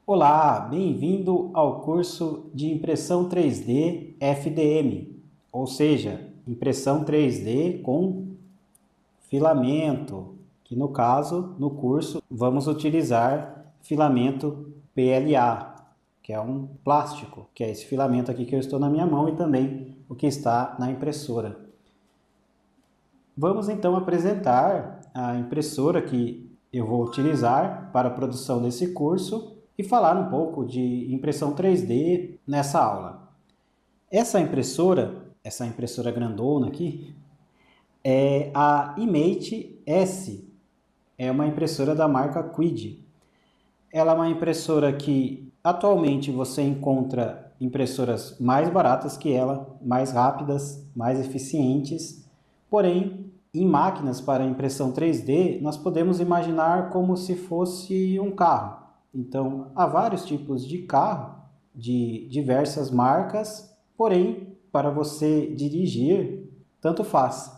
Olá, bem-vindo ao curso de impressão 3D FDM, ou seja, impressão 3D com filamento, que no caso, no curso, vamos utilizar filamento PLA, que é um plástico, que é esse filamento aqui que eu estou na minha mão e também o que está na impressora. Vamos então apresentar a impressora que eu vou utilizar para a produção desse curso e falar um pouco de impressão 3D nessa aula. Essa impressora grandona aqui, é a iMate S, é uma impressora da marca Quid. Ela é uma impressora que atualmente você encontra impressoras mais baratas que ela, mais rápidas, mais eficientes, porém, em máquinas para impressão 3D, nós podemos imaginar como se fosse um carro. Então, há vários tipos de carro, de diversas marcas, porém, para você dirigir, tanto faz.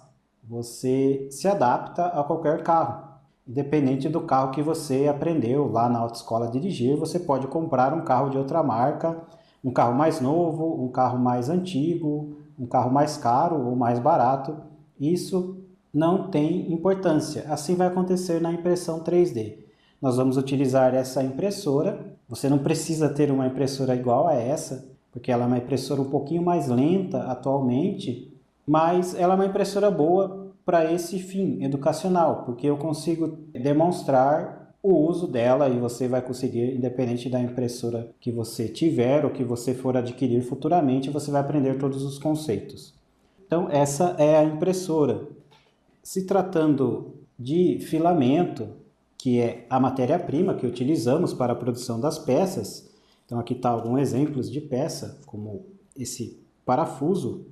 Você se adapta a qualquer carro. Independente do carro que você aprendeu lá na autoescola a dirigir, você pode comprar um carro de outra marca, um carro mais novo, um carro mais antigo, um carro mais caro ou mais barato. Isso não tem importância. Assim vai acontecer na impressão 3D. Nós vamos utilizar essa impressora. Você não precisa ter uma impressora igual a essa, porque ela é uma impressora um pouquinho mais lenta atualmente, mas ela é uma impressora boa para esse fim educacional, porque eu consigo demonstrar o uso dela e você vai conseguir, independente da impressora que você tiver ou que você for adquirir futuramente, você vai aprender todos os conceitos. Então, essa é a impressora. Se tratando de filamento, que é a matéria-prima que utilizamos para a produção das peças, então aqui está alguns exemplos de peça, como esse parafuso,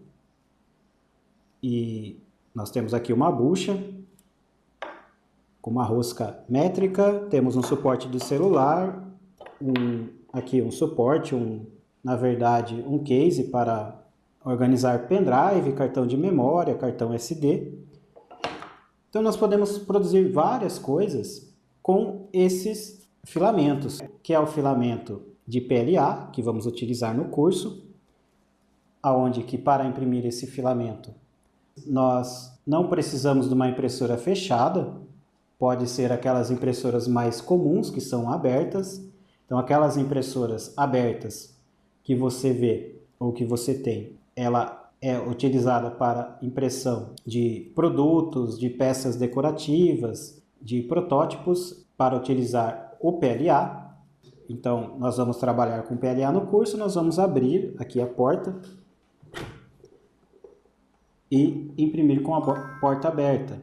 e nós temos aqui uma bucha com uma rosca métrica, temos um suporte de celular, aqui um suporte, na verdade um case para organizar pendrive, cartão de memória, cartão SD. Então nós podemos produzir várias coisas com esses filamentos, que é o filamento de PLA, que vamos utilizar no curso, aonde que para imprimir esse filamento nós não precisamos de uma impressora fechada, pode ser aquelas impressoras mais comuns, que são abertas. Então aquelas impressoras abertas que você vê ou que você tem, ela é utilizada para impressão de produtos, de peças decorativas, de protótipos, para utilizar o PLA. Então, nós vamos trabalhar com PLA no curso, nós vamos abrir aqui a porta e imprimir com a porta aberta.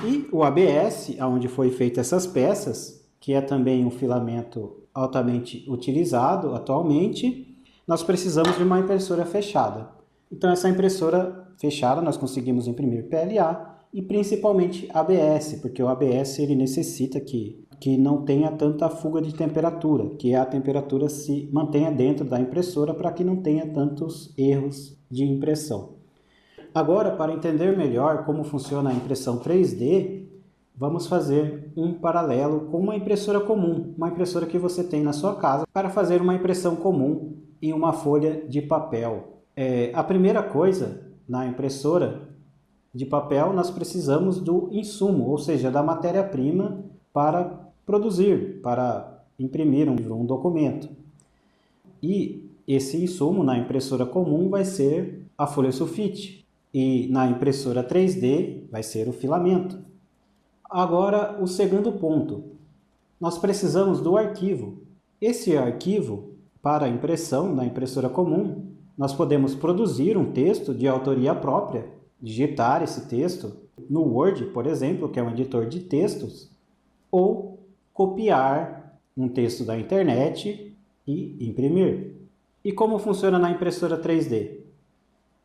E o ABS, onde foi feita essas peças, que é também um filamento altamente utilizado atualmente, nós precisamos de uma impressora fechada. Então, essa impressora fechada, nós conseguimos imprimir PLA e principalmente ABS, porque o ABS ele necessita que não tenha tanta fuga de temperatura, que a temperatura se mantenha dentro da impressora para que não tenha tantos erros de impressão. Agora, para entender melhor como funciona a impressão 3D, vamos fazer um paralelo com uma impressora comum, uma impressora que você tem na sua casa, para fazer uma impressão comum em uma folha de papel. A primeira coisa, na impressora de papel, nós precisamos do insumo, ou seja, da matéria-prima para produzir, para imprimir um documento. E esse insumo na impressora comum vai ser a folha sulfite. E na impressora 3D vai ser o filamento. Agora, o segundo ponto. Nós precisamos do arquivo. Esse arquivo, para impressão na impressora comum, nós podemos produzir um texto de autoria própria, digitar esse texto no Word, por exemplo, que é um editor de textos, ou copiar um texto da internet e imprimir. E como funciona na impressora 3D?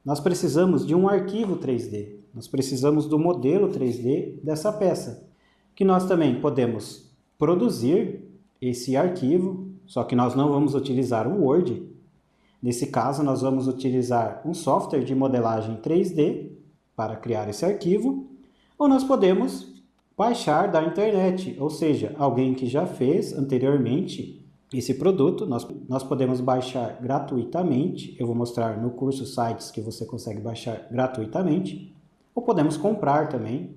Nós precisamos de um arquivo 3D, nós precisamos do modelo 3D dessa peça, que nós também podemos produzir esse arquivo, só que nós não vamos utilizar o Word. Nesse caso, nós vamos utilizar um software de modelagem 3D para criar esse arquivo, ou nós podemos baixar da internet, ou seja, alguém que já fez anteriormente esse produto, nós podemos baixar gratuitamente. Eu vou mostrar no curso sites que você consegue baixar gratuitamente, ou podemos comprar também,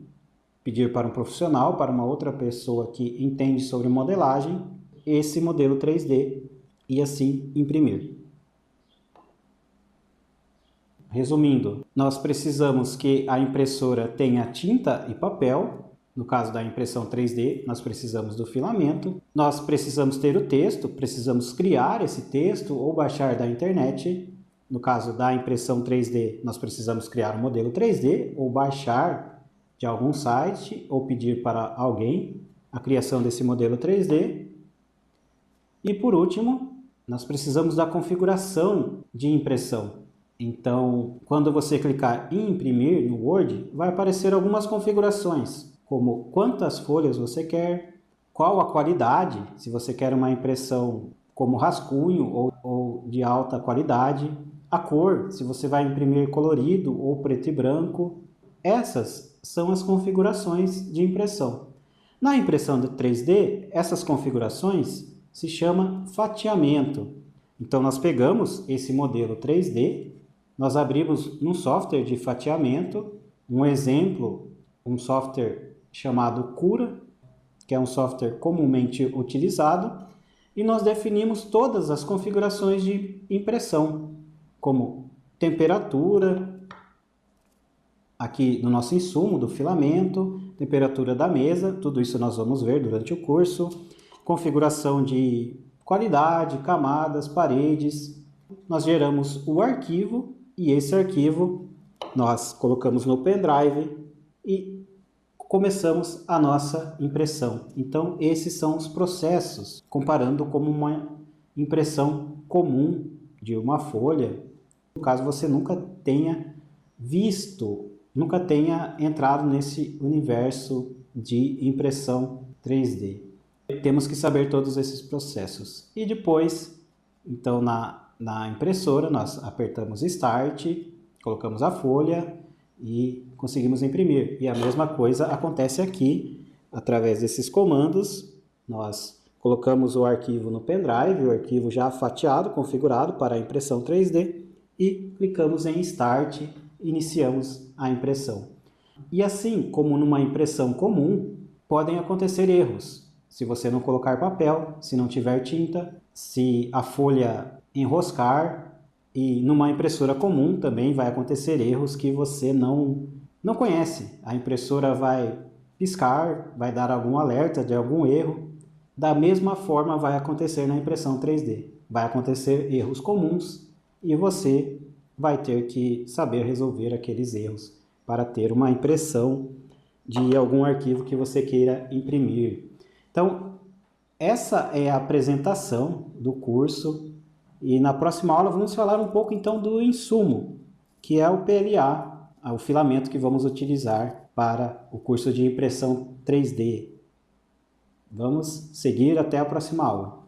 pedir para um profissional, para uma outra pessoa que entende sobre modelagem, esse modelo 3D e assim imprimir. Resumindo, nós precisamos que a impressora tenha tinta e papel. No caso da impressão 3D, nós precisamos do filamento. Nós precisamos ter o texto, precisamos criar esse texto ou baixar da internet. No caso da impressão 3D, nós precisamos criar um modelo 3D ou baixar de algum site ou pedir para alguém a criação desse modelo 3D. E por último, nós precisamos da configuração de impressão. Então, quando você clicar em imprimir no Word, vai aparecer algumas configurações, como quantas folhas você quer, qual a qualidade, se você quer uma impressão como rascunho ou de alta qualidade, a cor, se você vai imprimir colorido ou preto e branco. Essas são as configurações de impressão. Na impressão de 3D, essas configurações se chama fatiamento. Então, nós pegamos esse modelo 3D, nós abrimos num software de fatiamento, um exemplo, um software chamado Cura, que é um software comumente utilizado, e nós definimos todas as configurações de impressão, como temperatura, aqui no nosso insumo do filamento, temperatura da mesa, tudo isso nós vamos ver durante o curso, configuração de qualidade, camadas, paredes. Nós geramos o arquivo e esse arquivo nós colocamos no pendrive e começamos a nossa impressão. Então, esses são os processos, comparando como uma impressão comum de uma folha. No caso, você nunca tenha visto, nunca tenha entrado nesse universo de impressão 3D. Temos que saber todos esses processos. E depois, então, na impressora, nós apertamos Start, colocamos a folha e conseguimos imprimir. E a mesma coisa acontece aqui, através desses comandos. Nós colocamos o arquivo no pendrive, o arquivo já fatiado, configurado para a impressão 3D, e clicamos em Start, iniciamos a impressão. E assim como numa impressão comum, podem acontecer erros. Se você não colocar papel, se não tiver tinta, se a folha enroscar, e numa impressora comum também vai acontecer erros que você não conhece. A impressora vai piscar, vai dar algum alerta de algum erro. Da mesma forma vai acontecer na impressão 3D. Vai acontecer erros comuns e você vai ter que saber resolver aqueles erros para ter uma impressão de algum arquivo que você queira imprimir. Então, essa é a apresentação do curso e na próxima aula vamos falar um pouco então do insumo, que é o PLA, o filamento que vamos utilizar para o curso de impressão 3D. Vamos seguir até a próxima aula.